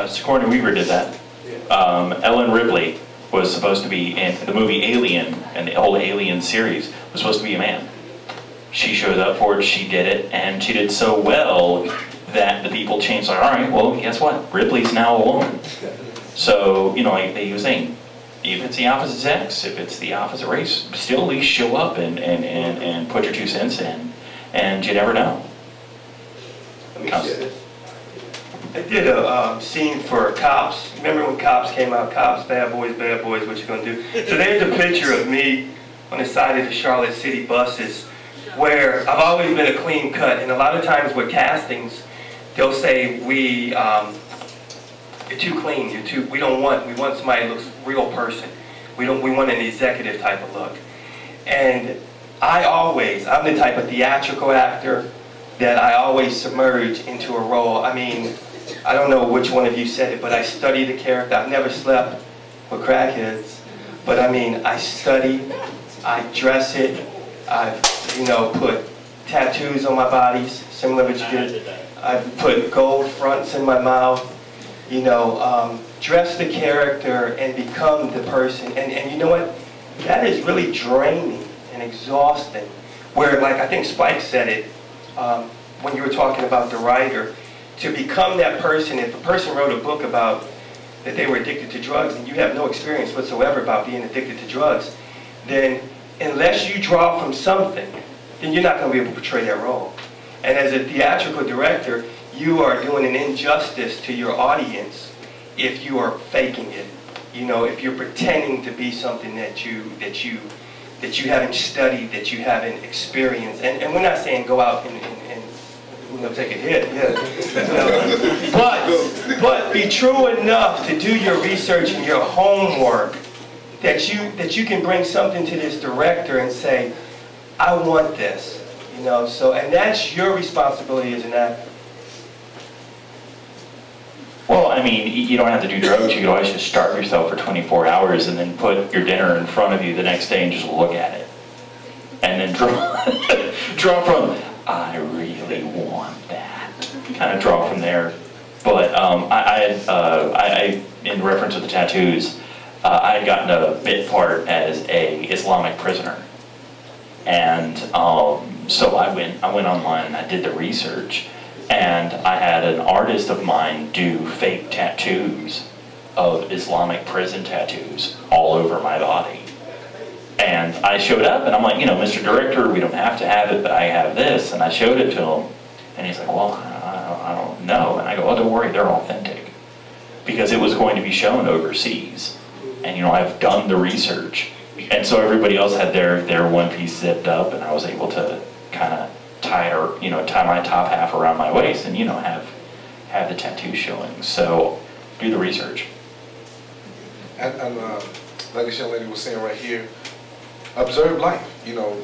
Sigourney Weaver did that. Ellen Ripley was supposed to be in the movie Alien, and the old Alien series was supposed to be a man. She showed up for it, she did it, and she did so well that the people changed, like, all right, well, guess what? Ripley's now a woman. So, you know, like they were saying, if it's the opposite sex, if it's the opposite race, still at least show up and put your 2 cents in, and you never know. Let me share this. I did a scene for Cops. Remember when Cops came out? Cops, bad boys, what you gonna do? So there's a picture of me on the side of the Charlotte City buses where I've always been a clean cut, and a lot of times with castings, they'll say, you're too clean, we want somebody who looks real person. We want an executive type of look. And I'm the type of theatrical actor that I always submerge into a role. I mean, I don't know which one of you said it, but I study the character. I've never slept with crackheads, but I mean, I study, I dress it, I've, you know, put tattoos on my bodies, similar to what you did. I've put gold fronts in my mouth, you know, dress the character and become the person. And you know what? That is really draining and exhausting. Where, like, I think Spike said it when you were talking about the writer, to become that person. If a person wrote a book about that they were addicted to drugs and you have no experience whatsoever about being addicted to drugs, then unless you draw from something, then you're not going to be able to portray that role. And as a theatrical director, you are doing an injustice to your audience if you are faking it. You know, if you're pretending to be something that you haven't studied, that you haven't experienced. And we're not saying go out and you know, take a hit, yeah. You know, but be true enough to do your research and your homework that you can bring something to this director and say, I want this. You know, so, and that's your responsibility as an actor. Well, I mean, you don't have to do drugs. You can always just starve yourself for 24 hours and then put your dinner in front of you the next day and just look at it. And then draw from, I really want that. Kind of draw from there. But in reference to the tattoos, I had gotten a bit part as a Islamic prisoner. And so I went online and I did the research. And I had an artist of mine do fake tattoos of Islamic prison tattoos all over my body. And I showed up and I'm like, you know, Mr. Director, we don't have to have it, but I have this. And I showed it to him. And he's like, well, I don't know. And I go, oh, don't worry, they're authentic. Because it was going to be shown overseas. And, you know, I've done the research. And so everybody else had their one piece zipped up, and I was able to kind of tie my top half around my waist and, you know, have the tattoo showing. So do the research. And like this young lady was saying right here, observe life. You know,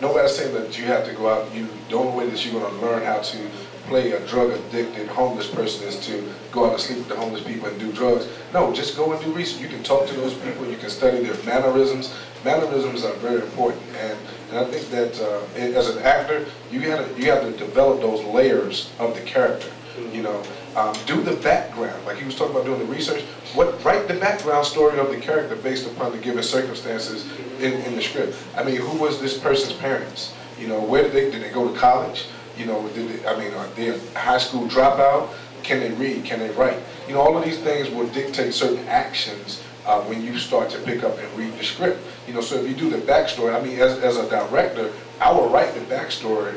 nobody's saying that you have to go out. The only way that you're going to learn how to play a drug-addicted homeless person is to go out and sleep with the homeless people and do drugs. No, just go and do research. You can talk to those people. You can study their mannerisms. Mannerisms are very important, and I think that as an actor, you have to develop those layers of the character. You know, do the background, like he was talking about doing the research. Write the background story of the character based upon the given circumstances in the script. I mean, who was this person's parents? You know, where did they go to college? You know, are they a high school dropout? Can they read? Can they write? You know, all of these things will dictate certain actions when you start to pick up and read the script. You know, so if you do the backstory, I mean, as a director, I will write the backstory,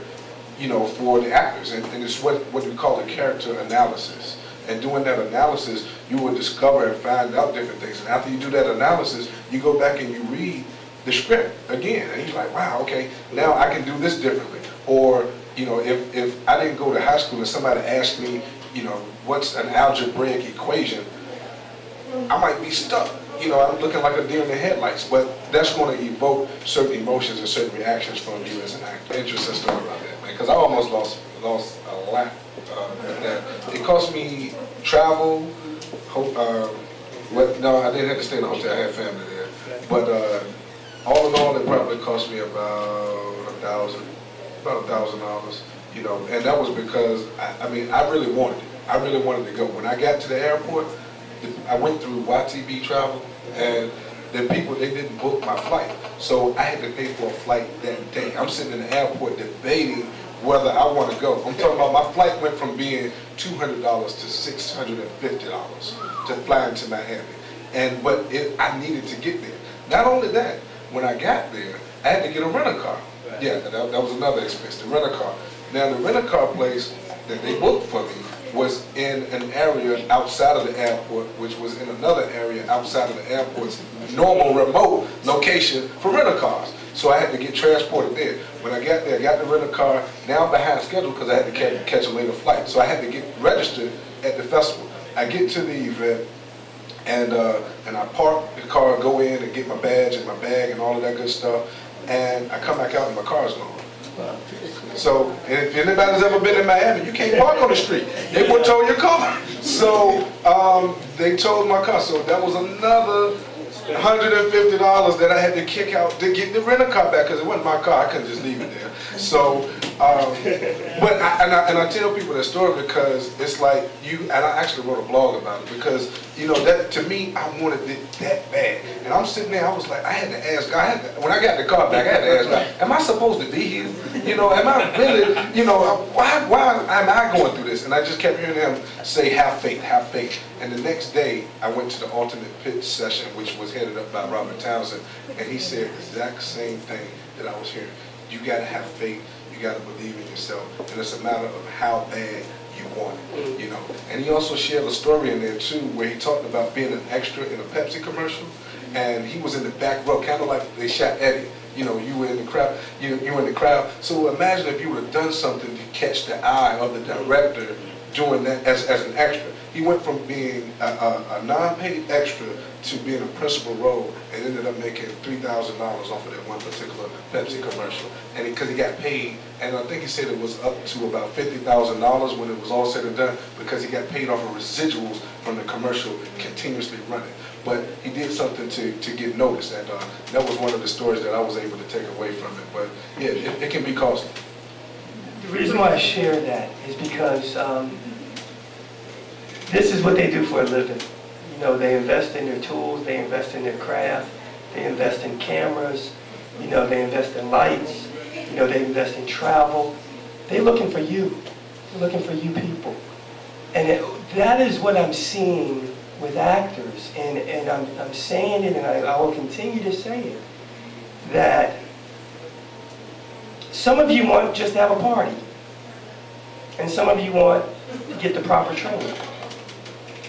you know, for the actors, and it's what we call a character analysis. And doing that analysis, you will discover and find out different things. And after you do that analysis, you go back and you read the script again, and you're like, wow, okay, now I can do this differently. Or, you know, if I didn't go to high school and somebody asked me, you know, what's an algebraic equation, I might be stuck. You know, I'm looking like a deer in the headlights, but that's going to evoke certain emotions and certain reactions from you as an actor. Interesting story about that, man, because I almost lost a lot at that. It cost me travel. No, I didn't have to stay in a hotel. I had family there, but all in all, it probably cost me about $1,000. You know, and that was because I mean, I really wanted it. I really wanted to go. When I got to the airport, I went through YTB Travel, and the people, they didn't book my flight. So I had to pay for a flight that day. I'm sitting in the airport debating whether I want to go. I'm talking about my flight went from being $200 to $650 to fly into Miami. But I needed to get there. Not only that, when I got there, I had to get a rent-a-car. Yeah, that was another expense, the rent-a-car. Now the rent-a-car place that they booked for me was in an area outside of the airport, which was in another area outside of the airport's normal remote location for rent-a-cars. So I had to get transported there. When I got there, I got the rent-a-car. Now I'm behind schedule because I had to catch a later flight. So I had to get registered at the festival. I get to the event, and I park the car, go in and get my badge and my bag and all of that good stuff. And I come back out and my car's gone. So, if anybody's ever been in Miami, you can't park on the street. They wouldn't tow your car. So, they towed my car. So that was another $150 that I had to kick out to get the rent-a-car back, because it wasn't my car. I couldn't just leave it there. So, but I tell people that story because it's like and I actually wrote a blog about it because, you know, that to me, I wanted it that bad. And I'm sitting there, I was like, I had to ask God, when I got the car back, I had to ask God, am I supposed to be here? You know, am I really, you know, why am I going through this? And I just kept hearing him say, have faith, have faith. And the next day, I went to the alternate pitch session, which was headed up by Robert Townsend, and he said the exact same thing that I was hearing. You got to have faith. You got to believe in yourself, and it's a matter of how bad you want it, you know. And he also shared a story in there too, where he talked about being an extra in a Pepsi commercial, and he was in the back row, kind of like they shot Eddie. You know, you were in the crowd. You were in the crowd. So imagine if you would have done something to catch the eye of the director doing that as an extra. He went from being a non-paid extra to being a principal role and ended up making $3,000 off of that one particular Pepsi commercial. And because he got paid, and I think he said it was up to about $50,000 when it was all said and done, because he got paid off of residuals from the commercial continuously running. But he did something to get noticed, and that was one of the stories that I was able to take away from it. But yeah, it can be costly. The reason why I share that is because this is what they do for a living. You know, they invest in their tools, they invest in their craft, they invest in cameras, you know, they invest in lights, you know, they invest in travel. They're looking for you. They're looking for you people. And that is what I'm seeing with actors, and I'm saying it, and I will continue to say it, that some of you want just to have a party, and some of you want to get the proper training.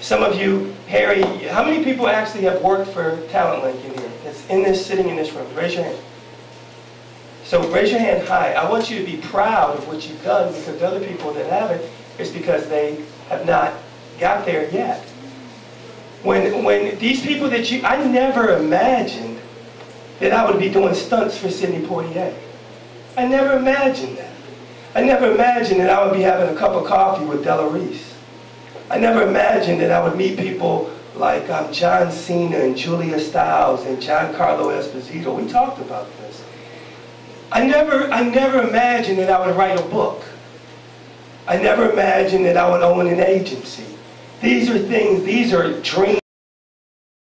Some of you, Harry, how many people actually have worked for Talent Link in here? That's sitting in this room. Raise your hand. So raise your hand high. I want you to be proud of what you've done, because the other people that haven't, it's because they have not got there yet. When these people that I never imagined that I would be doing stunts for Sidney Poitier. I never imagined that. I never imagined that I would be having a cup of coffee with Della Reese. I never imagined that I would meet people like John Cena and Julia Stiles and Giancarlo Esposito. We talked about this. I never imagined that I would write a book. I never imagined that I would own an agency. These are things, these are dreams.